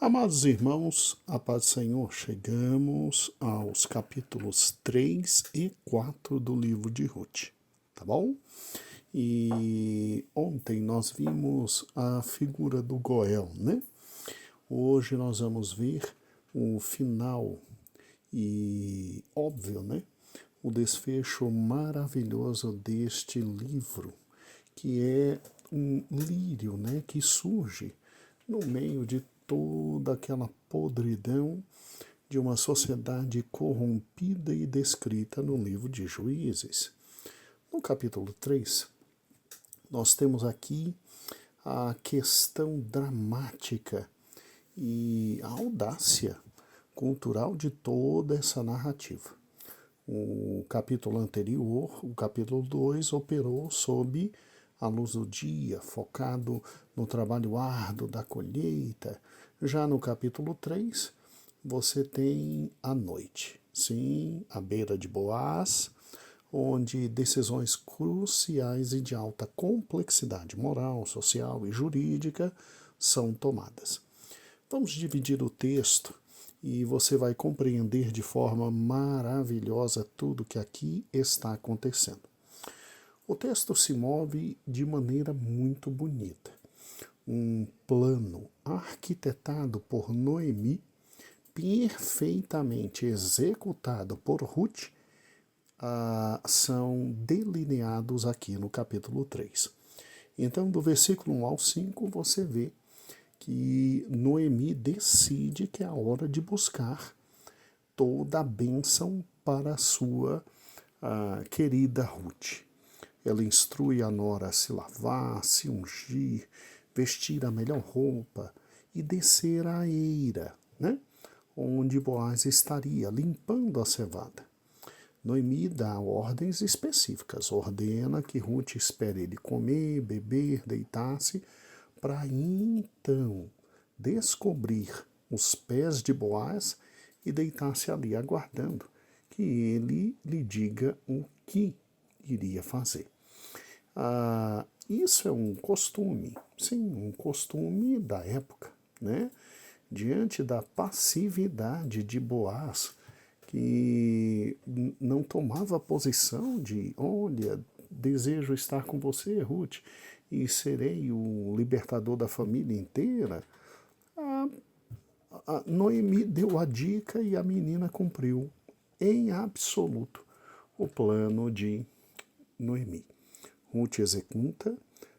Amados irmãos, a paz do Senhor, chegamos aos capítulos 3 e 4 do livro de Ruth, tá bom? E ontem nós vimos a figura do Goel, né? Hoje nós vamos ver o final e, óbvio, né? O desfecho maravilhoso deste livro, que é um lírio, né? Que surge no meio de toda aquela podridão de uma sociedade corrompida e descrita no livro de Juízes. No capítulo 3, nós temos aqui a questão dramática e a audácia cultural de toda essa narrativa. O capítulo anterior, o capítulo 2, operou sob a luz do dia, focado no trabalho árduo da colheita. Já no capítulo 3, você tem a noite. Sim, à beira de Boaz, onde decisões cruciais e de alta complexidade moral, social e jurídica são tomadas. Vamos dividir o texto e você vai compreender de forma maravilhosa tudo que aqui está acontecendo. O texto se move de maneira muito bonita. Um plano arquitetado por Noemi, perfeitamente executado por Ruth, são delineados aqui no capítulo 3. Então, do versículo 1 ao 5, você vê que Noemi decide que é a hora de buscar toda a bênção para a sua querida Ruth. Ela instrui a nora a se lavar, se ungir, vestir a melhor roupa e descer à eira, né? Onde Boaz estaria limpando a cevada. Noemi dá ordens específicas, ordena que Ruth espere ele comer, beber, deitar-se, para então descobrir os pés de Boaz e deitar-se ali aguardando que ele lhe diga o que iria fazer. Isso é um costume, sim, um costume da época, né? Diante da passividade de Boaz, que não tomava a posição de, olha, desejo estar com você, Ruth, e serei o libertador da família inteira, a Noemi deu a dica e a menina cumpriu em absoluto o plano de Noemi. Ruth executa,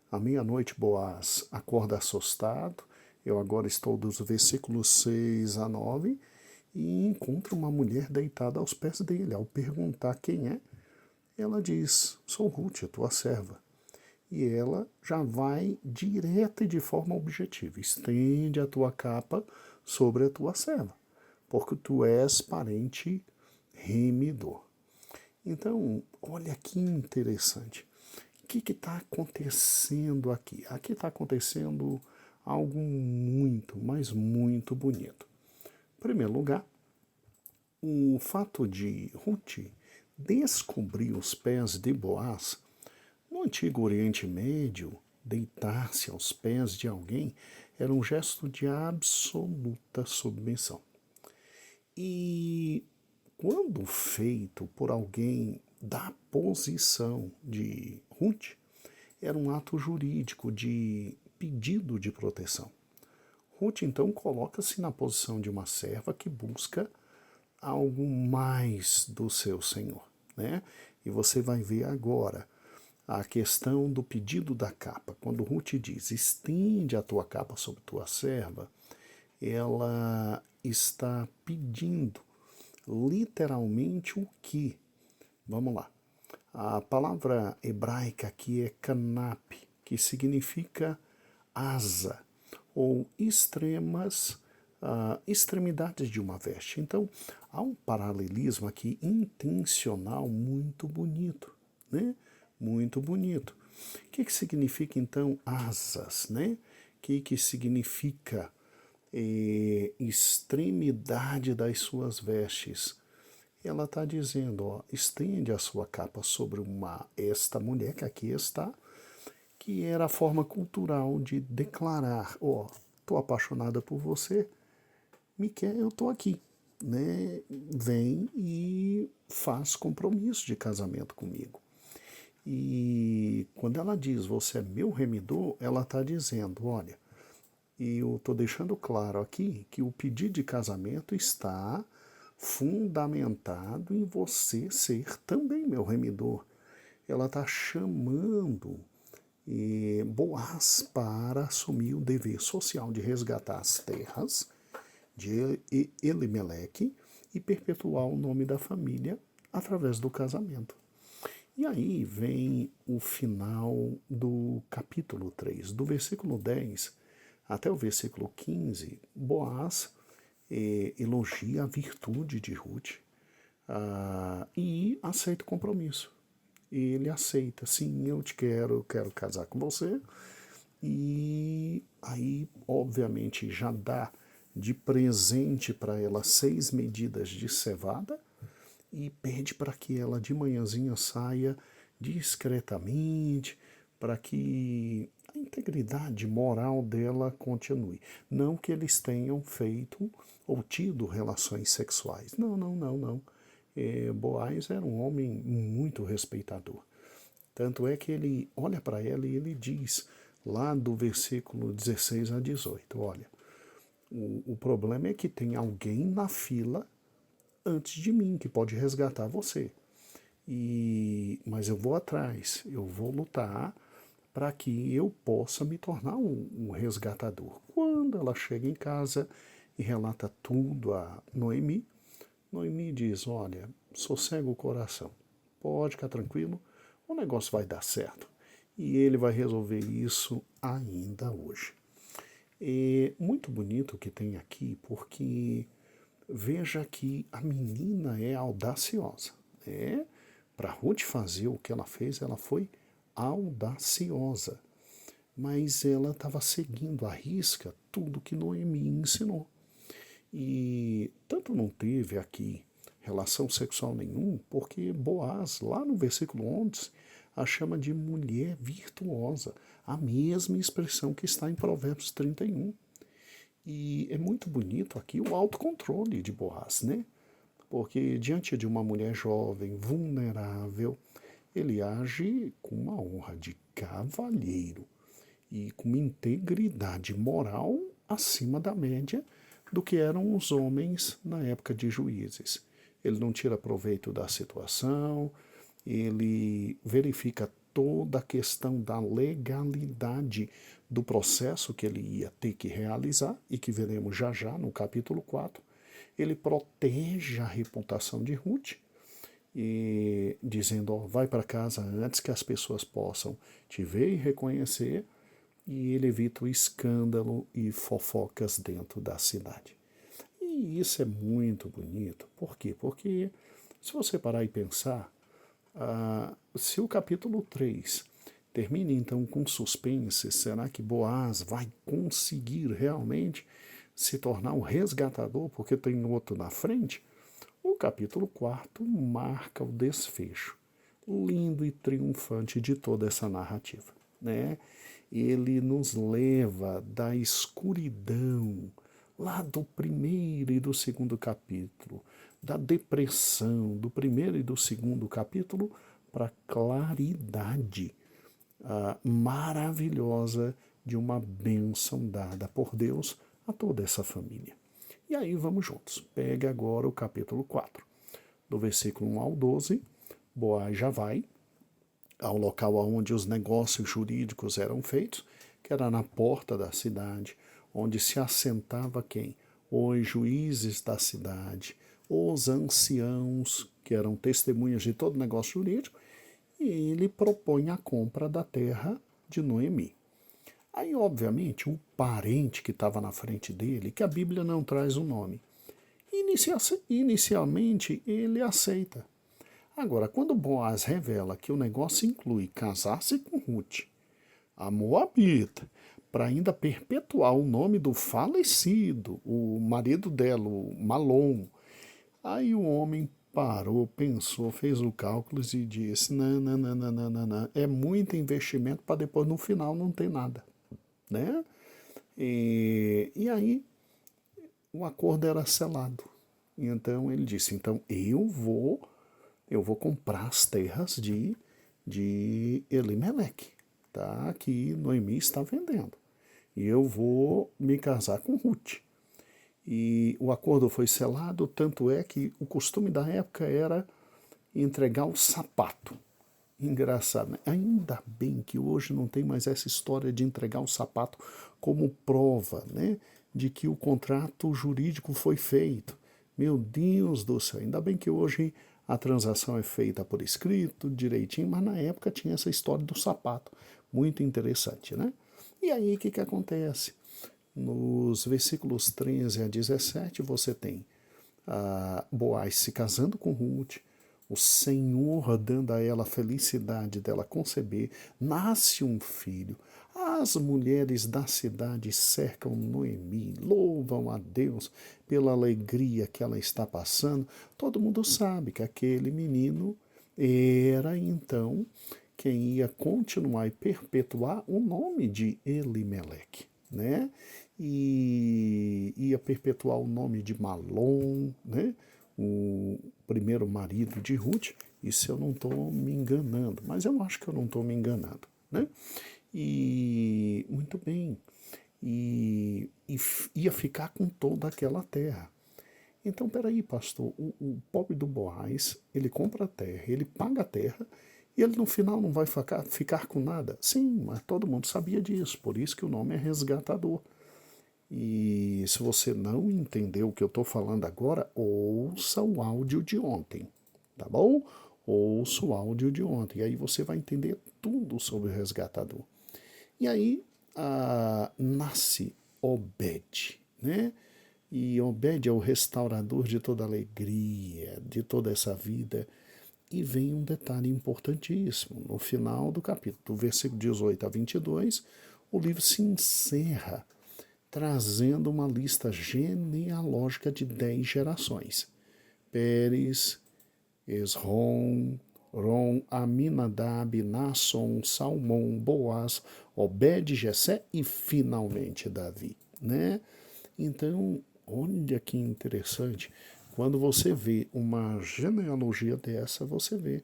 à meia-noite Boaz acorda assustado, eu agora estou dos versículos 6 a 9, e encontra uma mulher deitada aos pés dele. Ao perguntar quem é, ela diz, sou Ruth, a tua serva. E ela já vai direta e de forma objetiva, estende a tua capa sobre a tua serva, porque tu és parente remidor. Então, olha que interessante. O que está acontecendo aqui? Aqui está acontecendo algo muito, mas muito bonito. Em primeiro lugar, o fato de Ruth descobrir os pés de Boaz, no antigo Oriente Médio, deitar-se aos pés de alguém era um gesto de absoluta submissão. E quando feito por alguém da posição de Ruth, era um ato jurídico de pedido de proteção. Ruth, então, coloca-se na posição de uma serva que busca algo mais do seu Senhor, né? E você vai ver agora a questão do pedido da capa. Quando Ruth diz, estende a tua capa sobre tua serva, ela está pedindo literalmente o que? Vamos lá. A palavra hebraica aqui é kanap, que significa asa ou extremidades de uma veste. Então, há um paralelismo aqui intencional muito bonito, né? Muito bonito. O que significa, então, asas, né? O que significa extremidade das suas vestes? Ela está dizendo, ó, estende a sua capa sobre esta mulher que aqui está, que era a forma cultural de declarar, ó, estou apaixonada por você, Miquel, eu estou aqui, né? Vem e faz compromisso de casamento comigo. E quando ela diz, você é meu remidor, ela está dizendo, olha, e eu estou deixando claro aqui que o pedido de casamento está fundamentado em você ser também meu remidor. Ela está chamando Boaz para assumir o dever social de resgatar as terras de Elimeleque e perpetuar o nome da família através do casamento. E aí vem o final do capítulo 3, do versículo 10 até o versículo 15, Boaz elogia a virtude de Ruth e aceita o compromisso. Ele aceita, sim, eu te quero, eu quero casar com você. E aí, obviamente, já dá de presente para ela 6 medidas de cevada e pede para que ela de manhãzinha saia discretamente, para que a integridade moral dela continue. Não que eles tenham feito ou tido relações sexuais. Não, não, não, não. Boaz era um homem muito respeitador. Tanto é que ele olha para ela e ele diz, lá do versículo 16 a 18, olha, o problema é que tem alguém na fila antes de mim que pode resgatar você. Mas eu vou atrás, eu vou lutar para que eu possa me tornar um resgatador. Quando ela chega em casa e relata tudo a Noemi, Noemi diz, olha, sossega o coração, pode ficar tranquilo, o negócio vai dar certo. E ele vai resolver isso ainda hoje. É muito bonito o que tem aqui, porque veja que a menina é audaciosa. Para Ruth fazer o que ela fez, ela foi audaciosa. Mas ela estava seguindo à risca tudo que Noemi ensinou. E tanto não teve aqui relação sexual nenhum, porque Boaz, lá no versículo 11, a chama de mulher virtuosa, a mesma expressão que está em Provérbios 31. E é muito bonito aqui o autocontrole de Boaz, né? Porque diante de uma mulher jovem, vulnerável, ele age com uma honra de cavalheiro e com uma integridade moral acima da média do que eram os homens na época de Juízes. Ele não tira proveito da situação, ele verifica toda a questão da legalidade do processo que ele ia ter que realizar e que veremos já já no capítulo 4. Ele protege a reputação de Ruth, e dizendo, ó, vai para casa antes que as pessoas possam te ver e reconhecer, e ele evita o escândalo e fofocas dentro da cidade. E isso é muito bonito. Por quê? Porque se você parar e pensar, se o capítulo 3 termina então com suspense, será que Boaz vai conseguir realmente se tornar um resgatador porque tem outro na frente? O capítulo 4 marca o desfecho lindo e triunfante de toda essa narrativa, né? Ele nos leva da escuridão lá do primeiro e do segundo capítulo, da depressão do primeiro e do segundo capítulo, para a claridade maravilhosa de uma bênção dada por Deus a toda essa família. E aí vamos juntos. Pega agora o capítulo 4, do versículo 1 ao 12, Boaz já vai ao local onde os negócios jurídicos eram feitos, que era na porta da cidade, onde se assentava quem? Os juízes da cidade, os anciãos, que eram testemunhas de todo negócio jurídico, e ele propõe a compra da terra de Noemi. Aí, obviamente, o parente que estava na frente dele, que a Bíblia não traz o nome, inicialmente ele aceita. Agora, quando Boaz revela que o negócio inclui casar-se com Ruth, a Moabita, para ainda perpetuar o nome do falecido, o marido dela, o Malom, aí o homem parou, pensou, fez o cálculo e disse, não, não, não, não, não, não, não. É muito investimento para depois no final não ter nada, né? E aí o acordo era selado. E então ele disse, então eu vou comprar as terras de Elimeleque, tá? Que Noemi está vendendo. E eu vou me casar com Ruth. E o acordo foi selado, tanto é que o costume da época era entregar o sapato. Engraçado, né? Ainda bem que hoje não tem mais essa história de entregar o sapato como prova, né, de que o contrato jurídico foi feito. Meu Deus do céu, ainda bem que hoje a transação é feita por escrito, direitinho, mas na época tinha essa história do sapato. Muito interessante, né? E aí o que acontece? Nos versículos 13 a 17, você tem Boaz se casando com Ruth, o Senhor dando a ela a felicidade dela conceber, nasce um filho. As mulheres da cidade cercam Noemi, louvam a Deus pela alegria que ela está passando. Todo mundo sabe que aquele menino era então quem ia continuar e perpetuar o nome de Elimeleque, né? E ia perpetuar o nome de Malom, né? O primeiro marido de Ruth, isso eu não estou me enganando, mas eu acho que eu não estou me enganando, né? E muito bem, e ia ficar com toda aquela terra. Então, peraí, pastor, o pobre do Boaz, ele compra a terra, ele paga a terra, e ele no final não vai ficar com nada. Sim, mas todo mundo sabia disso, por isso que o nome é resgatador. E se você não entendeu o que eu estou falando agora, ouça o áudio de ontem, tá bom? Ouça o áudio de ontem, e aí você vai entender tudo sobre o resgatador. E aí nasce Obed, né? E Obed é o restaurador de toda alegria, de toda essa vida. E vem um detalhe importantíssimo. No final do capítulo, do versículo 18 a 22, o livro se encerra trazendo uma lista genealógica de 10 gerações. Pérez, Esrom, Rom, Aminadab, Nasson, Salmão, Boaz, Obed, Jessé e finalmente Davi, né? Então, olha que interessante. Quando você vê uma genealogia dessa, você vê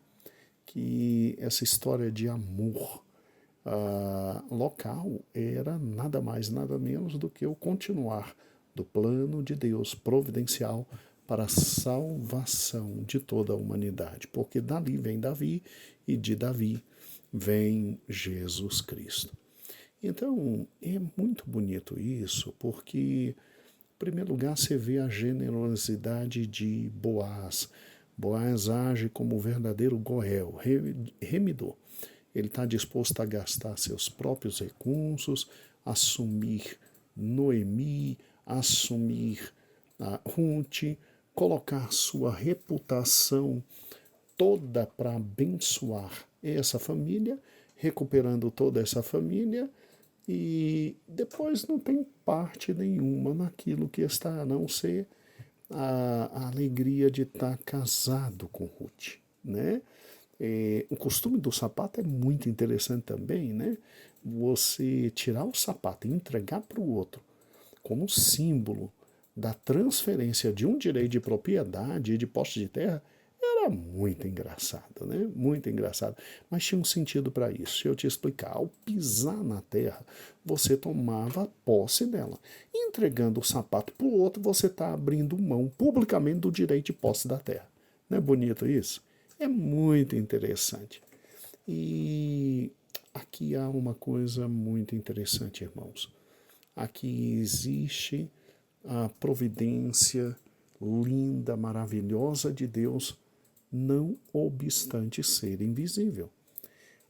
que essa história de amor local era nada mais, nada menos do que o continuar do plano de Deus providencial para a salvação de toda a humanidade. Porque dali vem Davi e de Davi vem Jesus Cristo. Então, é muito bonito isso, porque, em primeiro lugar, você vê a generosidade de Boaz. Boaz age como o verdadeiro Goel, remidor. Ele está disposto a gastar seus próprios recursos, assumir Noemi, assumir Ruth, colocar sua reputação toda para abençoar essa família, recuperando toda essa família, e depois não tem parte nenhuma naquilo que está, a não ser a alegria de estar casado com Ruth, né? O costume do sapato é muito interessante também, né? Você tirar o sapato e entregar para o outro como símbolo da transferência de um direito de propriedade e de posse de terra era muito engraçado, né? Muito engraçado. Mas tinha um sentido para isso. Se eu te explicar, ao pisar na terra, você tomava posse dela. E entregando o sapato para o outro, você está abrindo mão publicamente do direito de posse da terra. Não é bonito isso? É muito interessante. E aqui há uma coisa muito interessante, irmãos. Aqui existe a providência linda, maravilhosa de Deus, não obstante ser invisível.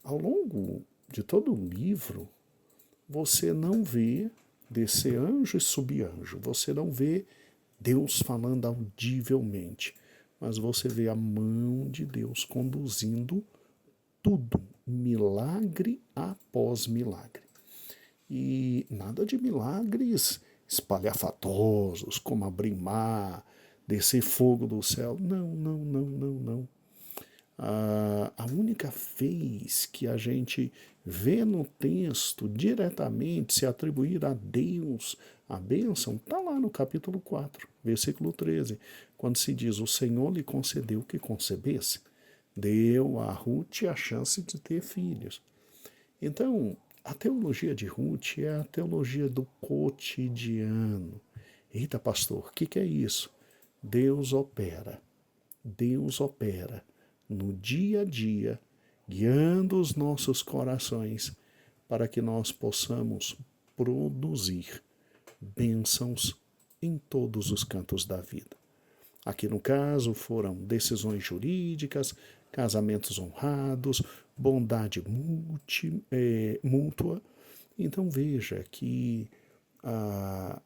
Ao longo de todo o livro, você não vê descer anjo e subir anjo, você não vê Deus falando audivelmente, mas você vê a mão de Deus conduzindo tudo, milagre após milagre. E nada de milagres espalhafatosos, como abrir mar, descer fogo do céu. Não, não, não, não, não. A única vez que a gente vê no texto diretamente se atribuir a Deus a bênção, está lá no capítulo 4, versículo 13, quando se diz: o Senhor lhe concedeu que concebesse, deu a Ruth a chance de ter filhos. Então, a teologia de Ruth é a teologia do cotidiano. Eita, pastor, o que é isso? Deus opera no dia a dia, guiando os nossos corações para que nós possamos produzir bênçãos em todos os cantos da vida. Aqui no caso foram decisões jurídicas, casamentos honrados, bondade mútua. Então veja que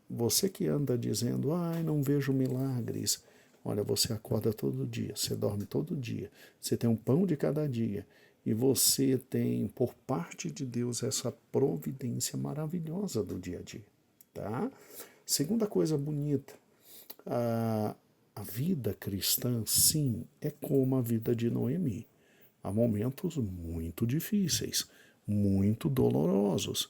você que anda dizendo: não vejo milagres. Olha, você acorda todo dia, você dorme todo dia, você tem um pão de cada dia e você tem, por parte de Deus, essa providência maravilhosa do dia a dia. Tá? Segunda coisa bonita, a vida cristã, sim, é como a vida de Noemi. Há momentos muito difíceis, muito dolorosos,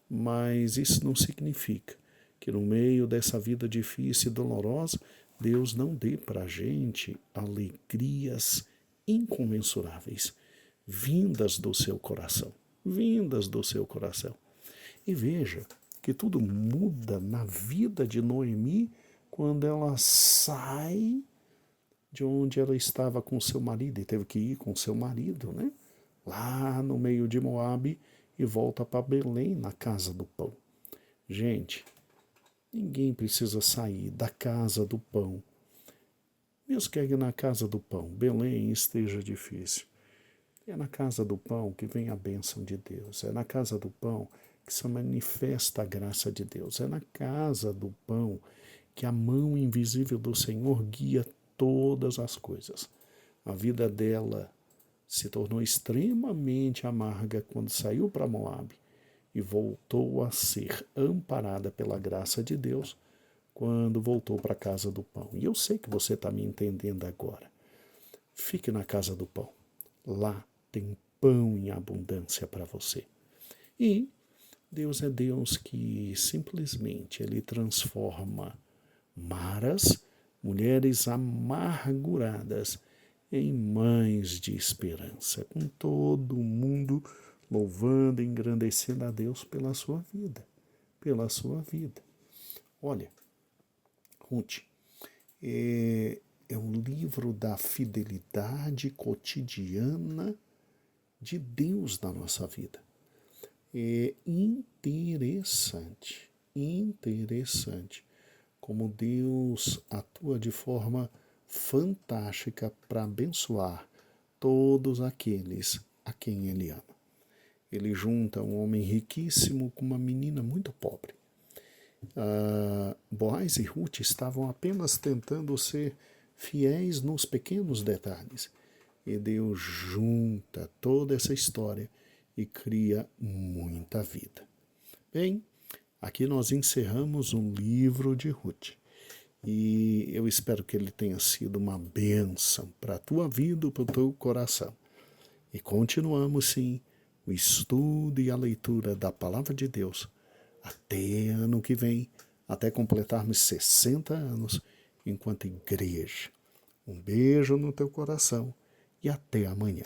mas isso não significa que no meio dessa vida difícil e dolorosa, Deus não dê para a gente alegrias incomensuráveis, vindas do seu coração, E veja que tudo muda na vida de Noemi quando ela sai de onde ela estava com seu marido, e teve que ir com seu marido, né? Lá no meio de Moabe, e volta para Belém, na casa do pão. Gente, ninguém precisa sair da casa do pão. Mesmo que na casa do pão, Belém, esteja difícil. É na casa do pão que vem a bênção de Deus. É na casa do pão que se manifesta a graça de Deus. É na casa do pão que a mão invisível do Senhor guia todas as coisas. A vida dela se tornou extremamente amarga quando saiu para Moabe e voltou a ser amparada pela graça de Deus quando voltou para a casa do pão. E eu sei que você está me entendendo agora. Fique na casa do pão. Lá tem pão em abundância para você. E Deus é Deus que simplesmente Ele transforma maras, mulheres amarguradas, em mães de esperança, com todo mundo louvando e engrandecendo a Deus pela sua vida, Olha, Ruth, é um livro da fidelidade cotidiana de Deus na nossa vida. É interessante como Deus atua de forma fantástica para abençoar todos aqueles a quem Ele ama. Ele junta um homem riquíssimo com uma menina muito pobre. Boaz e Ruth estavam apenas tentando ser fiéis nos pequenos detalhes. E Deus junta toda essa história e cria muita vida. Bem, aqui nós encerramos um livro de Ruth. E eu espero que ele tenha sido uma bênção para a tua vida, para o teu coração. E continuamos, sim, o estudo e a leitura da Palavra de Deus até ano que vem, até completarmos 60 anos enquanto igreja. Um beijo no teu coração e até amanhã.